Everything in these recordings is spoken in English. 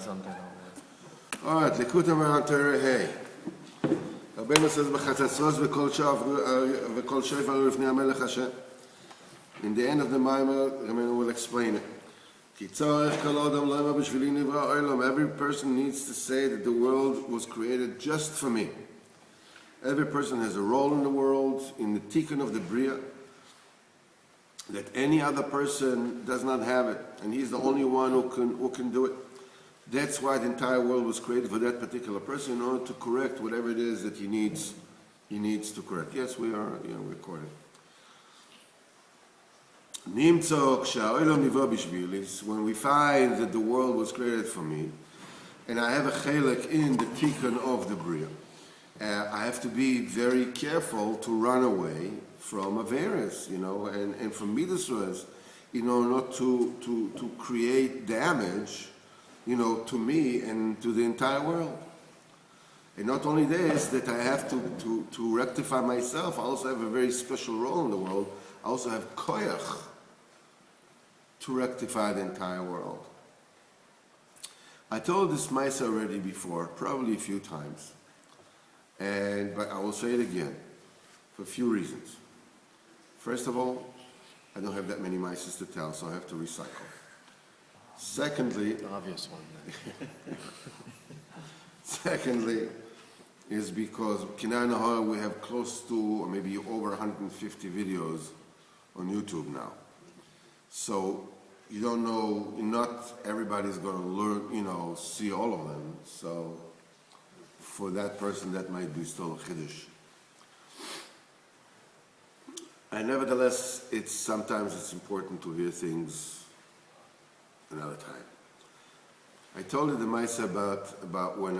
something. All right, Likutei Moharan Torah Hey. Rabbeinu says, "B'chatzatzos v'kol shofar lifnei HaMelech Hashem." In the end of the Maimer, Rabbeinu will explain it. Ki tzarech kol adam lema b'shvili nivra olam. Every person needs to say that the world was created just for me. Every person has a role in the world, in the tikkun of the bria, that any other person does not have it, and he's the only one who can do it. That's why the entire world was created, for that particular person, in order to correct whatever it is that he needs to correct. Yes, we are recording. Nimtzok sha'olam nivra bishvili, when we find that the world was created for me, and I have a chelek in the tikkun of the bria, I have to be very careful to run away from averis, and from midas, not to create damage, to me and to the entire world. And not only this, that I have to rectify myself, I also have a very special role in the world. I also have koyach to rectify the entire world. I told this Maisa already before, probably a few times, but I will say it again for a few reasons. First of all, I don't have that many Maisas to tell, so I have to recycle. Secondly, The obvious one. Secondly, is because Kinai Nahar, we have close to, or maybe over 150 videos on YouTube now. So you don't know, not everybody's going to learn, see all of them. So for that person, that might be still a chiddush. And nevertheless, sometimes it's important to hear things another time. I told you the Maisa about when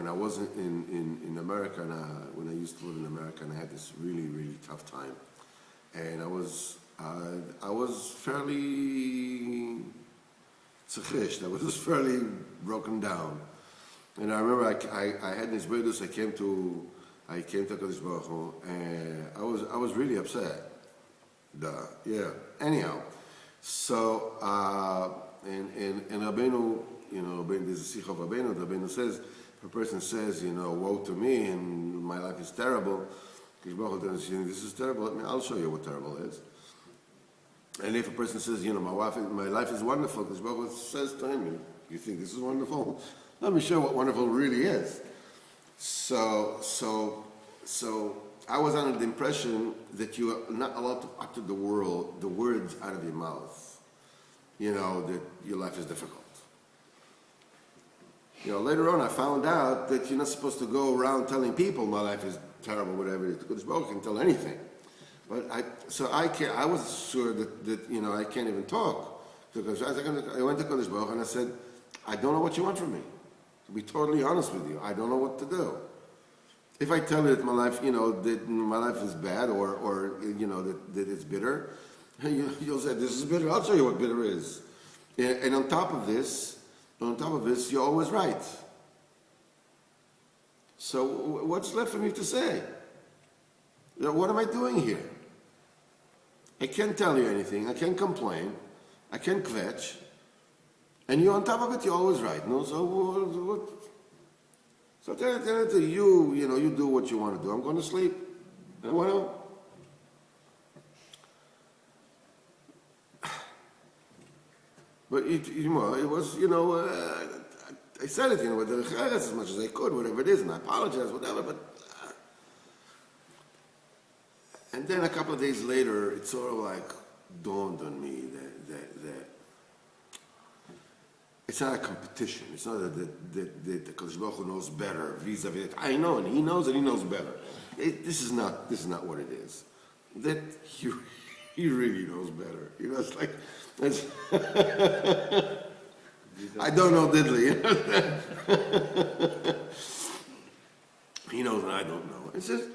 I was in America, and when I used to live in America, and I had this really, really tough time, and I was fairly tzechish, I was fairly broken down, and I remember I had this vidus. I came to Kodesh Baruch Hu, and I was really upset. Anyhow, so and Rabbeinu, there's a sikh of Rabbeinu. Rabbeinu says, if a person says, woe to me and my life is terrible, Kodesh Baruch Hu says, this is terrible. I'll show you what terrible is. And if a person says, my life is wonderful, Kodesh Baruch Hu says to him, you think this is wonderful? Let me show what wonderful really is. So I was under the impression that you are not allowed to utter the words out of your mouth. That your life is difficult. Later on I found out that you're not supposed to go around telling people my life is terrible, whatever it is. Kodesh Baruch Hu can tell anything. But I was sure that I can't even talk. Because I went to Kodesh Baruch Hu and I said, I don't know what you want from me. To be totally honest with you, I don't know what to do. If I tell you that my life, that my life is bad, or that it's bitter, you'll say, this is bitter. I'll show you what bitter is. And on top of this, you're always right. So what's left for me to say? What am I doing here? I can't tell you anything. I can't complain. I can't kvetch. And you, on top of it, you're always right. No, so what? So you do what you want to do. I'm going to sleep. And what else? But it was, I said it, with the cheres as much as I could, whatever it is, and I apologize, whatever, but... And then a couple of days later, it sort of like dawned on me that it's not a competition. It's not that the Kodesh Baruch Hu knows better vis-a-vis. I know, and he knows better. This is not what it is. That he really knows better. It's like... I don't know diddly. He knows and I don't know. It's just,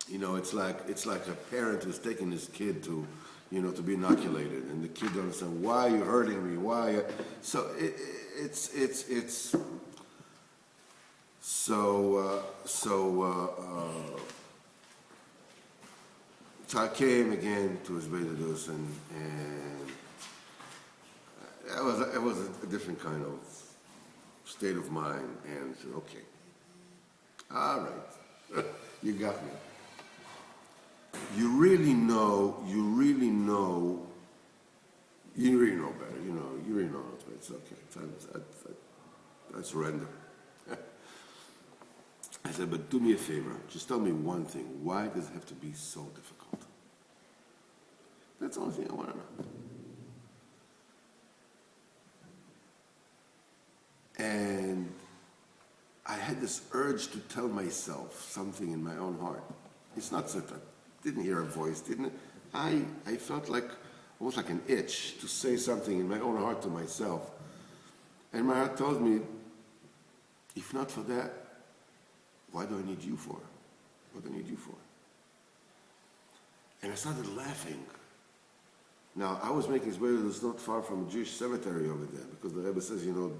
it's like a parent who's taking his kid to be inoculated, and the kid doesn't understand, why are you hurting me? Why? So So I came again to his Beidadus, and it was a different kind of state of mind, and I said, okay, all right, you got me. You really know better. You really know better. It's okay. I surrender. I said, but do me a favor. Just tell me one thing. Why does it have to be so difficult? That's the only thing I want to know. And I had this urge to tell myself something in my own heart. It's not that I didn't hear a voice, didn't it? I felt like, almost like an itch to say something in my own heart to myself. And my heart told me, if not for that, what do I need you for? What do I need you for? And I started laughing. Now, I was making Isbeiros not far from a Jewish cemetery over there, because the Rebbe says, do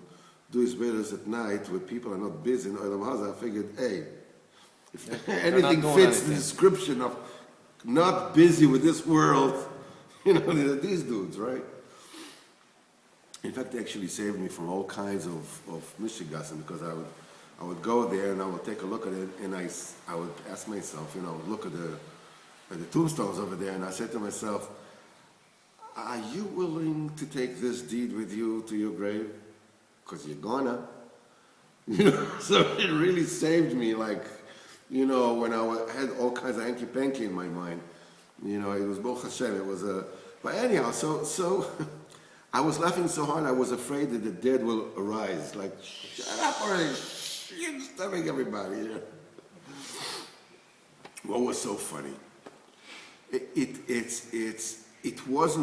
Isbeiros at night where people are not busy in Olam Hazeh. I figured, hey, if anything fits the description of not busy with this world, they're these dudes, right? In fact, they actually saved me from all kinds of mishigasim, because I would go there and I would take a look at it, and I would ask myself, look at the tombstones over there, and I said to myself, are you willing to take this deed with you to your grave? Because you're gonna. So it really saved me, like, when I had all kinds of hanky-panky in my mind. It was Baruch Hashem, it was a... But anyhow, so I was laughing so hard I was afraid that the dead will arise. Like, shut up already, you're disturbing everybody. What was so funny? It was,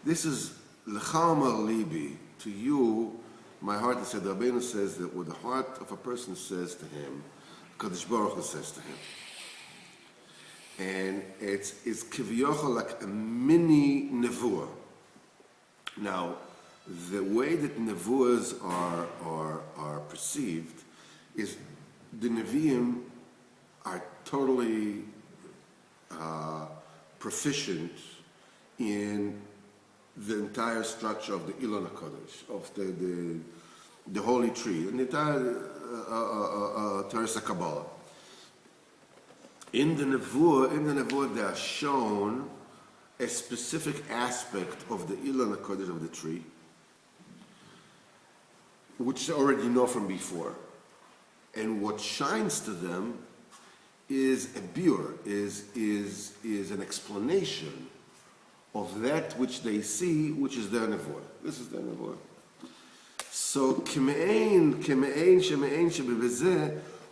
this is L'chama Libi, to you, my heart, I said, the Rabbeinu says that what the heart of a person says to him, Kadosh Baruch Hu says to him. And it's kivyochel like a mini nevuah. Now, the way that nevuahs are perceived is the Nevi'im are totally proficient in the entire structure of the Ilon HaKodesh, of the holy tree, and the entire Teres Kabbalah. In the Nevuah, they are shown a specific aspect of the Ilon HaKodesh of the tree, which they already know from before. And what shines to them is a biur, is an explanation of that which they see, which is their nevuah. This is their nevuah. So,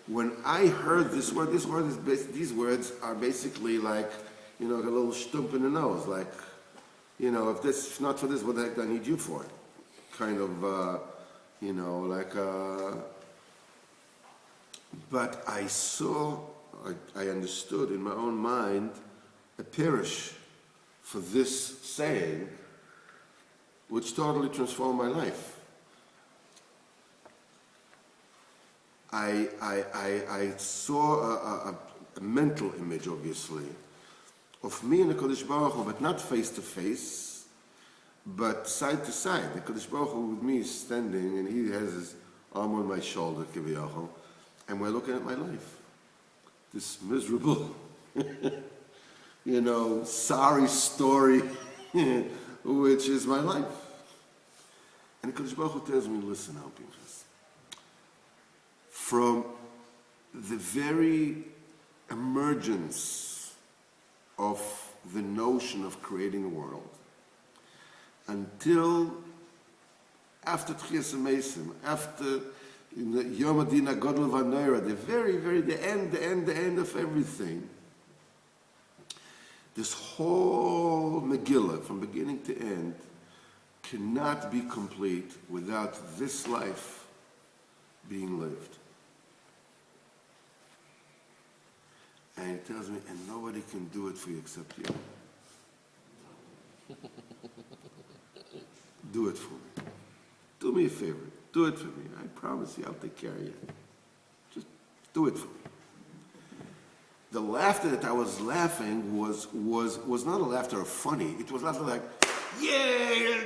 when I heard this word, these words are basically like, a little stump in the nose, like, if not for this, what the heck do I need you for? Kind of, but I understood in my own mind a pirish for this saying, which totally transformed my life. I saw a mental image, obviously, of me and the Kodesh Baruch Hu, but not face to face, but side to side. The Kodesh Baruch Hu with me is standing, and he has his arm on my shoulder, Kiviyachol, and we're looking at my life. This miserable, sorry story, which is my life. And the Kodesh Baruch Hu tells me, listen, Al Pinchas, from the very emergence of the notion of creating a world until after Tchias HaMeisim, after Yom Adin HaGodol V'Noira, the end of everything, this whole Megillah, from beginning to end, cannot be complete without this life being lived. And he tells me, and nobody can do it for you except you. Do it for me. Do me a favor. Do it for me. I promise you I'll take care of you. Just do it for me. the laughter that I was laughing was not a laughter of funny. It was laughter like, yeah,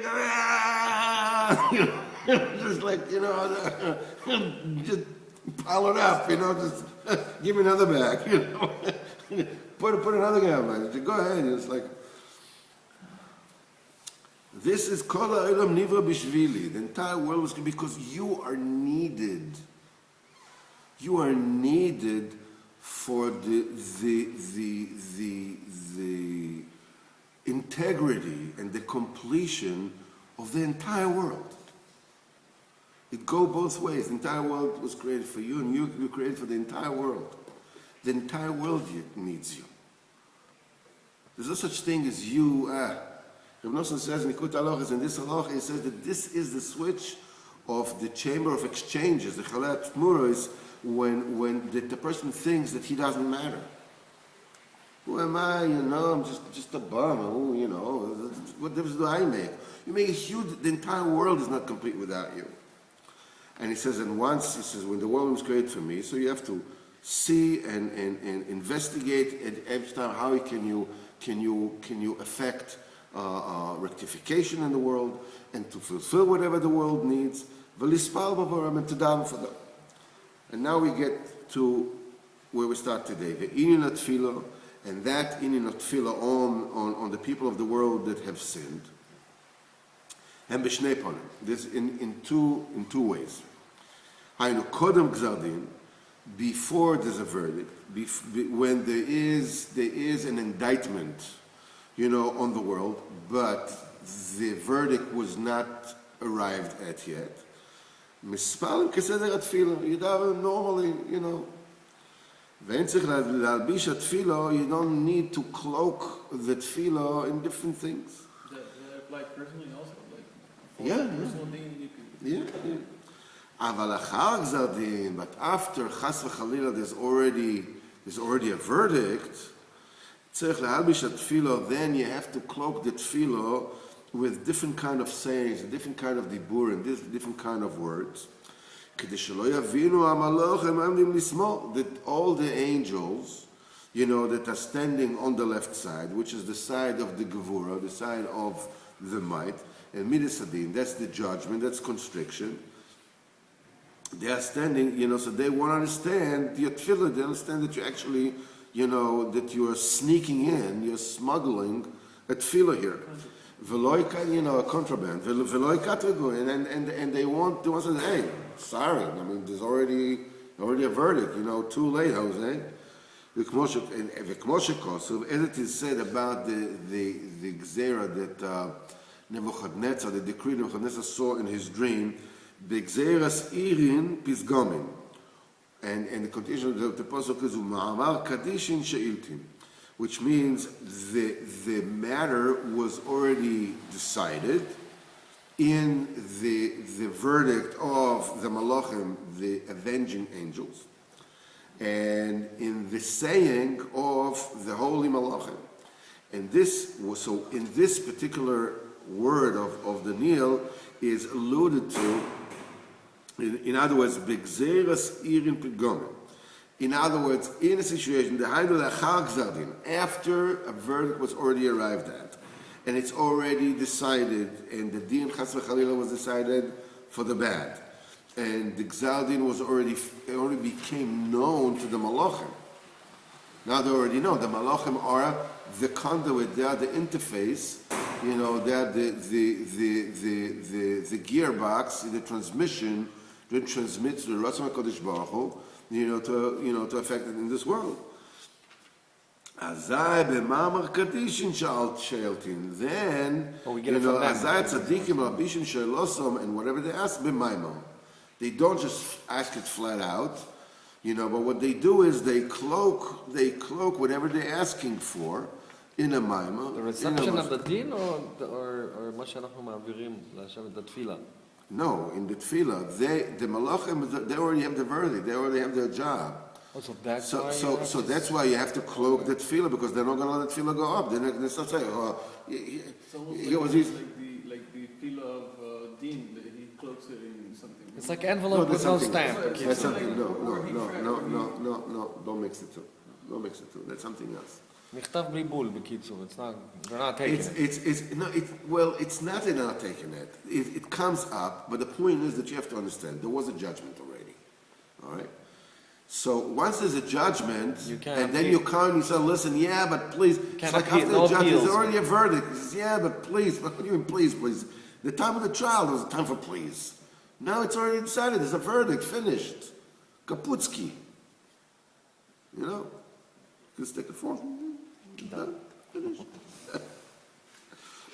just like, just pile it up, just give me another bag, put another guy on it. Go ahead. It's like, this is Kol ha'olam nivra bishvili. The entire world was because you are needed. You are needed for the integrity and the completion of the entire world. It goes both ways. The entire world was created for you, and you were created for the entire world. The entire world needs you. There's no such thing as you. Rav Nosson says in Likutei Moharan, in this halacha, he says that this is the switch of the chamber of exchanges. The chalat tmura is when the person thinks that he doesn't matter. Who am I? I'm just a bum. What difference do I make? You make a huge. The entire world is not complete without you. And he says, when the world was created for me, so you have to see and investigate at every time how can you affect rectification in the world and to fulfill whatever the world needs. V'lispal b'voram, and to daven for them. And now we get to where we start today. The inyan tefillah, and that inyan tefillah on the people of the world that have sinned. And b'shnei ponim. This in two ways. Haynu kodem gzar din, before there's a verdict, when there is an indictment, on the world, but the verdict was not arrived at yet. Mispalim keseder atfilo. You daven normally, Ve'en tzich lalbish atfilo. You don't need to cloak the tefillah in different things. That apply personally also, personal thing you could. Yeah. Aval achar gzar din, but after chas v'chalila, there's already a verdict. Tzich lalbish atfilo. Then you have to cloak the tefillah with different kind of sayings, different kind of diburim, different kind of words. That all the angels, that are standing on the left side, which is the side of the gevura, the side of the might, and midas hadin, that's the judgment, that's constriction. They are standing, so they want to understand the tefillah. They understand that you actually, that you are sneaking in, you're smuggling a tefillah here. A contraband. And they want to say, hey, sorry, there's already a verdict, too late, Jose. As it is said about the gzera that Nebuchadnezzar, the decree Nebuchadnezzar saw in his dream, the gzeras irin pisgomin. And the continuation of the pasuk is Ma'amar kadishin she'iltim, which means the matter was already decided in the verdict of the malachim, the avenging angels, and in the saying of the holy malachim. And this was, so in this particular word of the Nil is alluded to, in other words, b'gzeras irin pidgomen. In other words, in a situation, after a verdict was already arrived at, and it's already decided, and the din chas v'chalila was decided for the bad, and the gzar din was already became known to the malachim. Now they already know the malachim are the conduit, they are the interface, they are the gearbox, the transmission that transmits the Ratzon HaKadosh Baruch Hu, to affect it in this world. Azai b'mamar kadishin she'altin. Then, azai tzadikim rabishin she'losom, and whatever they ask b'maimon. They don't just ask it flat out, but what they do is they cloak whatever they're asking for in a maimon. The reception of the din, or מה שאנחנו מעבירים להשם את התפילה? No, in the tefillah, the malachim, they already have the verdict. They already have their job. Oh, so that's so that's why you have to cloak the tefillah, because they're not going to let the tefillah go up. They're not going to start saying, like the tefillah of din, he cloaks it in something. It's like envelope with no stamp. That's something. No. Don't mix the two. לא mix the two, that's something else. נכתב בלי בול, בקיצור. It's not, they're not taking it. It's not they're not taking it. It comes up, but the point is that you have to understand, there was a judgment already. All right? So once there's a judgment, and then you come and you say, listen, yeah, but please. It's like after the judge, there's already a verdict. He says, yeah, but please. What do you mean, please? The time of the trial, there was a time for please. Now it's already decided. There's a verdict, finished. Kaputski. You know? Just take the form. Done. Finished.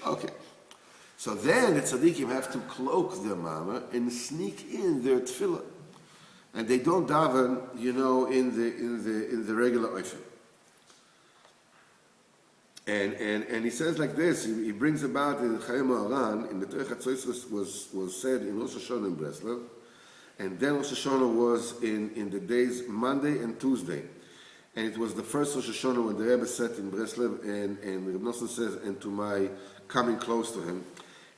Okay. So then the tzaddikim have to cloak their mama and sneak in their tefillah. And they don't daven, in the regular oifen. And he says like this. He brings about in Likutei Moharan in the Torah Chatzois was said in Rosh Hashanah in Breslov, and then Rosh Hashanah was in the days Monday and Tuesday, and it was the first Rosh Hashanah when the Rebbe sat in Breslov, and Reb Nosson says, and to my coming close to him,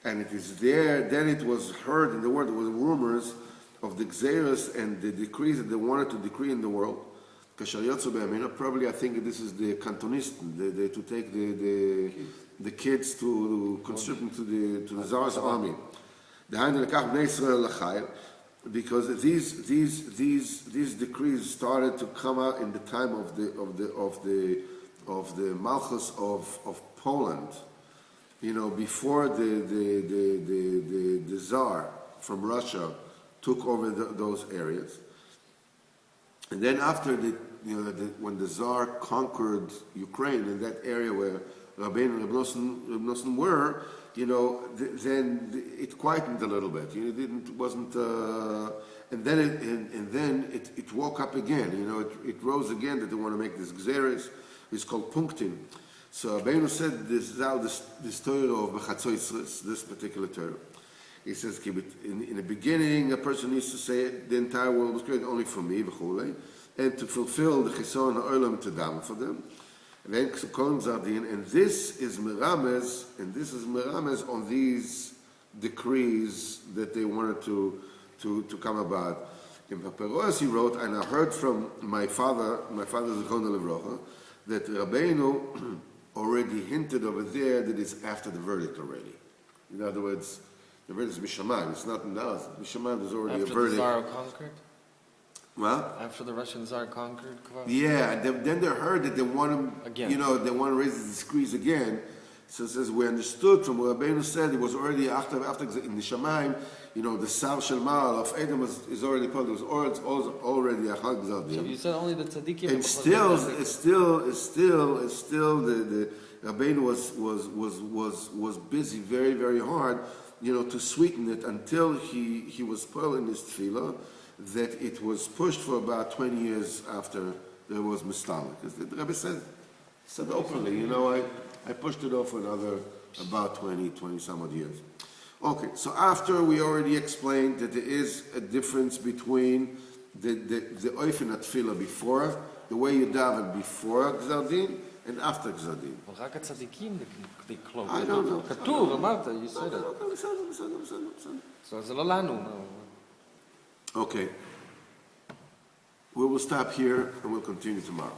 and it is there. Then it was heard in the world. There were rumors of the Gzeros and the decrees that they wanted to decree in the world. Probably I think this is the Cantonist, to take the kids to conscript to the Tsar's army. Because these decrees started to come out in the time of the Malchus of Poland. Before the Tsar from Russia took over those areas, and then after when the Tsar conquered Ukraine in that area where Rabbeinu and Reb Nosson were, then it quietened a little bit. And then it woke up again. It rose again that they want to make this Gzeres. It's called Punktin. So Rabbeinu said this Torah of Bechatzoisres, this particular Torah. He says, in the beginning, a person needs to say the entire world was created only for me, and to fulfill the Chison Ha'olam to daven for them. And then and this is merames, on these decrees that they wanted to come about. In Paperos he wrote, and I heard from my father Zichrono Livrocha, that Rabbeinu already hinted over there that it's after the verdict already. In other words, the verdict is Mishamayim. It's not in us. Mishamayim, there's already a verdict. After the Tsar conquered? What? After the Russian Tsar conquered? Yeah, then they heard that they want to, again. They want to raise the decrees again. So it says, we understood from what Rabbeinu said, it was already after in the Shamayim, the Sar Shel Mal of Edom is already put. It was already a Chag Zadin. So you said only the tzaddikim. And still, the Rabbeinu was busy very, very hard, to sweeten it until he was put in his tefillah, that it was pushed for about 20 years after there was Mistalik. Because the Rebbe said openly, I pushed it off for another about 20 some odd years. Okay, so after we already explained that there is a difference between the oifen atfila before, the way you daven before Gzardin and after Gzardin. רק הצדיקים they close. I don't know. כתוב, אמרת, you said it. So זה לא לנו. Okay. We will stop here and we'll continue tomorrow.